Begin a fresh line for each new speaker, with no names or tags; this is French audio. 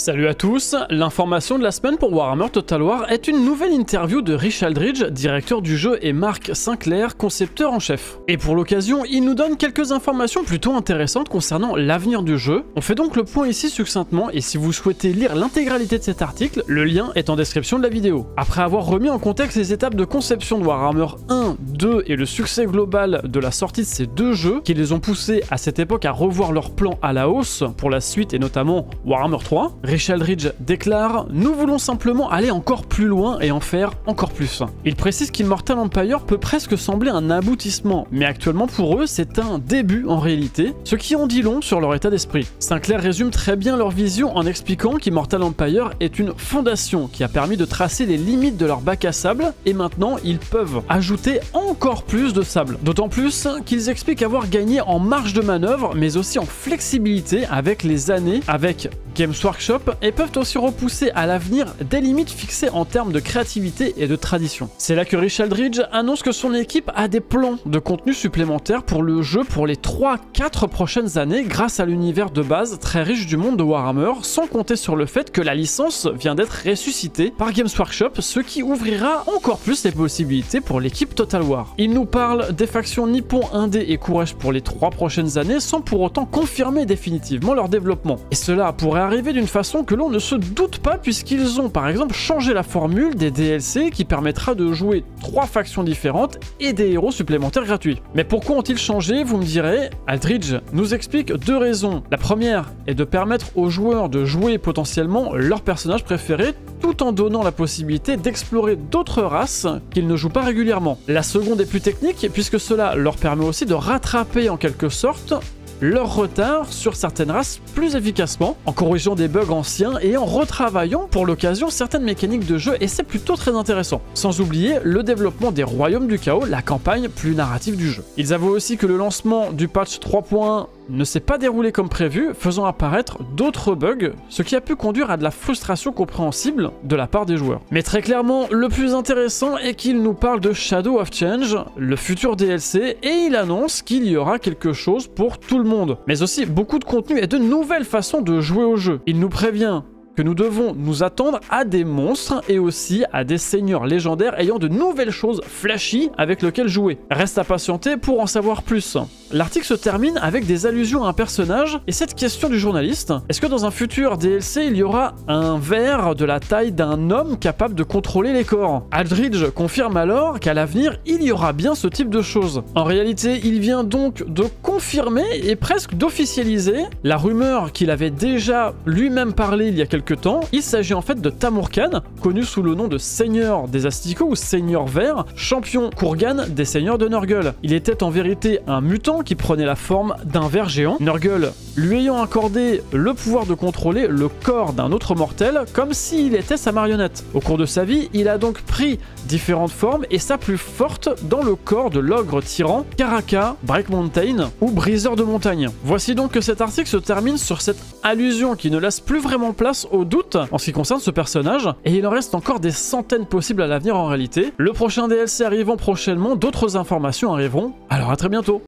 Salut à tous, l'information de la semaine pour Warhammer Total War est une nouvelle interview de Rich Aldridge, directeur du jeu, et Mark Sinclair, concepteur en chef. Et pour l'occasion, il nous donne quelques informations plutôt intéressantes concernant l'avenir du jeu. On fait donc le point ici succinctement, et si vous souhaitez lire l'intégralité de cet article, le lien est en description de la vidéo. Après avoir remis en contexte les étapes de conception de Warhammer 1, 2 et le succès global de la sortie de ces deux jeux, qui les ont poussés à cette époque à revoir leur plan à la hausse pour la suite et notamment Warhammer 3, Rich Aldridge déclare « Nous voulons simplement aller encore plus loin et en faire encore plus ». Il précise qu'Immortal Empire peut presque sembler un aboutissement, mais actuellement pour eux c'est un début en réalité, ce qui en dit long sur leur état d'esprit. Sinclair résume très bien leur vision en expliquant qu'Immortal Empire est une fondation qui a permis de tracer les limites de leur bac à sable et maintenant ils peuvent ajouter encore plus de sable. D'autant plus qu'ils expliquent avoir gagné en marge de manœuvre mais aussi en flexibilité avec les années avec Games Workshop et peuvent aussi repousser à l'avenir des limites fixées en termes de créativité et de tradition. C'est là que Rich Aldridge annonce que son équipe a des plans de contenu supplémentaires pour le jeu pour les 3-4 prochaines années grâce à l'univers de base très riche du monde de Warhammer, sans compter sur le fait que la licence vient d'être ressuscitée par Games Workshop, ce qui ouvrira encore plus les possibilités pour l'équipe Total War. Il nous parle des factions Nippon, Indé et Courage pour les 3 prochaines années sans pour autant confirmer définitivement leur développement. Et cela pourrait arriver d'une façon que l'on ne se doute pas puisqu'ils ont par exemple changé la formule des DLC qui permettra de jouer 3 factions différentes et des héros supplémentaires gratuits. Mais pourquoi ont-ils changé, vous me direz? Aldridge nous explique 2 raisons. La première est de permettre aux joueurs de jouer potentiellement leur personnage préféré tout en donnant la possibilité d'explorer d'autres races qu'ils ne jouent pas régulièrement. La seconde est plus technique puisque cela leur permet aussi de rattraper en quelque sorte leur retard sur certaines races plus efficacement, en corrigeant des bugs anciens et en retravaillant pour l'occasion certaines mécaniques de jeu, et c'est plutôt très intéressant. Sans oublier le développement des Royaumes du Chaos, la campagne plus narrative du jeu. Ils avouent aussi que le lancement du patch 3.1 ne s'est pas déroulé comme prévu, faisant apparaître d'autres bugs, ce qui a pu conduire à de la frustration compréhensible de la part des joueurs. Mais très clairement, le plus intéressant est qu'il nous parle de Shadow of Change, le futur DLC, et il annonce qu'il y aura quelque chose pour tout le monde, mais aussi beaucoup de contenu et de nouvelles façons de jouer au jeu. Il nous prévient que nous devons nous attendre à des monstres et aussi à des seigneurs légendaires ayant de nouvelles choses flashy avec lesquelles jouer. Reste à patienter pour en savoir plus. L'article se termine avec des allusions à un personnage et cette question du journaliste: est-ce que dans un futur DLC il y aura un ver de la taille d'un homme capable de contrôler les corps? Aldridge confirme alors qu'à l'avenir il y aura bien ce type de choses. En réalité, il vient donc de confirmer et presque d'officialiser la rumeur qu'il avait déjà lui-même parlé il y a quelques temps. Il s'agit en fait de Tamurkhan, connu sous le nom de Seigneur des Asticots ou Seigneur Vert, champion Kurgan des Seigneurs de Nurgle. Il était en vérité un mutant qui prenait la forme d'un ver géant, Nurgle lui ayant accordé le pouvoir de contrôler le corps d'un autre mortel comme s'il était sa marionnette. Au cours de sa vie, il a donc pris différentes formes et sa plus forte dans le corps de l'ogre tyran Karaka, Break Mountain ou Briseur de montagne. Voici donc que cet article se termine sur cette allusion qui ne laisse plus vraiment place au doute en ce qui concerne ce personnage, et il en reste encore des centaines possibles à l'avenir en réalité. Le prochain DLC arrivant prochainement, d'autres informations arriveront, alors à très bientôt.